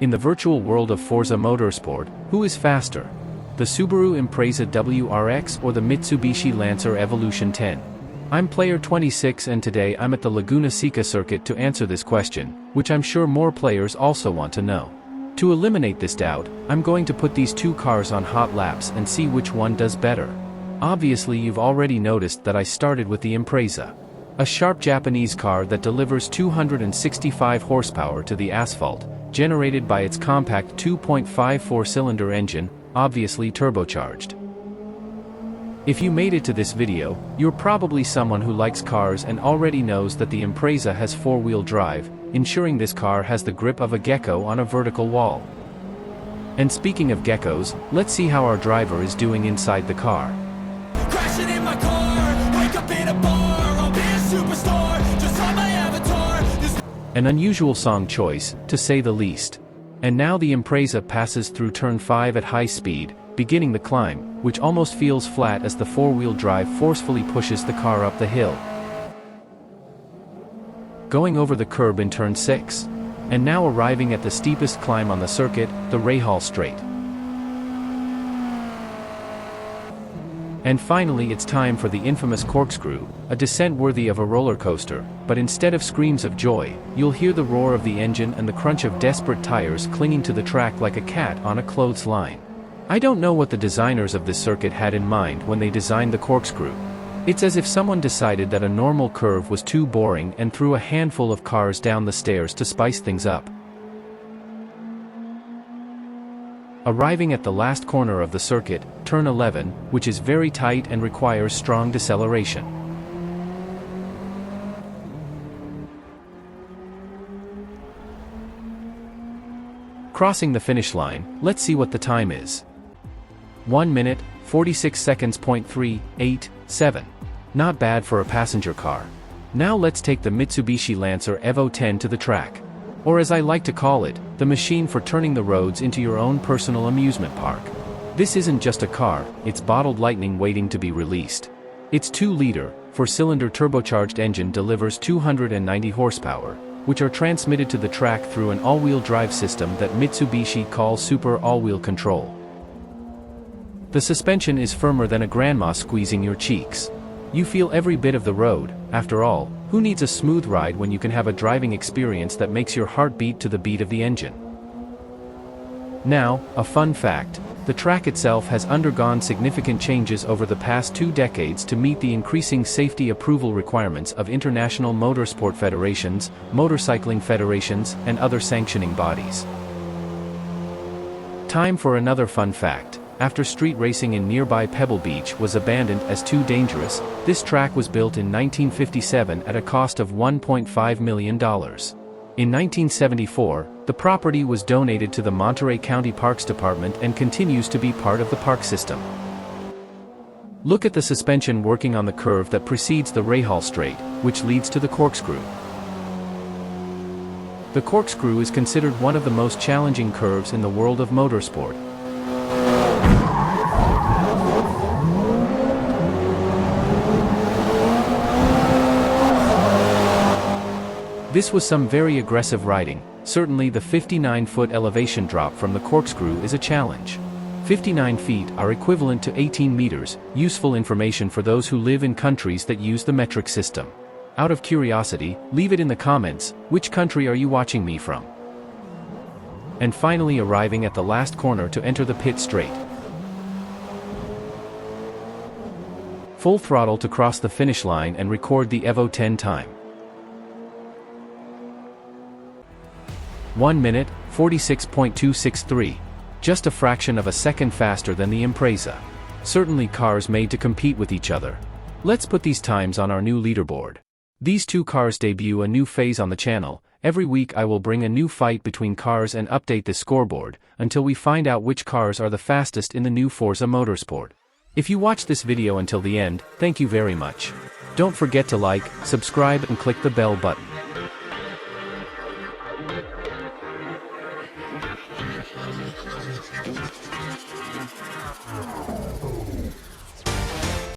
In the virtual world of Forza Motorsport, who is faster? The Subaru Impreza WRX or the Mitsubishi Lancer Evolution X? I'm player 26 and today I'm at the Laguna Seca circuit to answer this question, which I'm sure more players also want to know. To eliminate this doubt, I'm going to put these two cars on hot laps and see which one does better. Obviously you've already noticed that I started with the Impreza. A sharp Japanese car that delivers 265 horsepower to the asphalt, generated by its compact 2.54-cylinder engine, obviously turbocharged. If you made it to this video, you're probably someone who likes cars and already knows that the Impreza has four-wheel drive, ensuring this car has the grip of a gecko on a vertical wall. And speaking of geckos, let's see how our driver is doing inside the car. Crashing in my car, wake up in a bar, I'll be a superstar, just on my avatar. An unusual song choice, to say the least. And now the Impreza passes through turn 5 at high speed, beginning the climb, which almost feels flat as the four-wheel drive forcefully pushes the car up the hill. Going over the curb in turn 6. And now arriving at the steepest climb on the circuit, the Rahal Straight. And finally it's time for the infamous corkscrew, a descent worthy of a roller coaster, but instead of screams of joy, you'll hear the roar of the engine and the crunch of desperate tires clinging to the track like a cat on a clothesline. I don't know what the designers of this circuit had in mind when they designed the corkscrew. It's as if someone decided that a normal curve was too boring and threw a handful of cars down the stairs to spice things up. Arriving at the last corner of the circuit, turn 11, which is very tight and requires strong deceleration. Crossing the finish line, let's see what the time is. 1 minute, 46 seconds. 387. Not bad for a passenger car. Now let's take the Mitsubishi Lancer Evo X to the track. Or as I like to call it, the machine for turning the roads into your own personal amusement park. This isn't just a car, it's bottled lightning waiting to be released. Its 2-liter, 4-cylinder turbocharged engine delivers 290 horsepower, which are transmitted to the track through an all-wheel drive system that Mitsubishi calls Super All-Wheel Control. The suspension is firmer than a grandma squeezing your cheeks. You feel every bit of the road. After all, who needs a smooth ride when you can have a driving experience that makes your heart beat to the beat of the engine? Now, a fun fact. The track itself has undergone significant changes over the past 2 decades to meet the increasing safety approval requirements of international motorsport federations, motorcycling federations, and other sanctioning bodies. Time for another fun fact. After street racing in nearby Pebble Beach was abandoned as too dangerous, this track was built in 1957 at a cost of $1.5 million. In 1974, the property was donated to the Monterey County Parks Department and continues to be part of the park system. Look at the suspension working on the curve that precedes the Rahal Straight, which leads to the corkscrew. The corkscrew is considered one of the most challenging curves in the world of motorsport. This was some very aggressive riding. Certainly the 59-foot elevation drop from the corkscrew is a challenge. 59 feet are equivalent to 18 meters, useful information for those who live in countries that use the metric system. Out of curiosity, leave it in the comments, which country are you watching me from? And finally arriving at the last corner to enter the pit straight. Full throttle to cross the finish line and record the Evo X time. 1 minute, 46.263. Just a fraction of a second faster than the Impreza. Certainly cars made to compete with each other. Let's put these times on our new leaderboard. These two cars debut a new phase on the channel. Every week I will bring a new fight between cars and update the scoreboard, until we find out which cars are the fastest in the new Forza Motorsport. If you watched this video until the end, thank you very much. Don't forget to like, subscribe and click the bell button.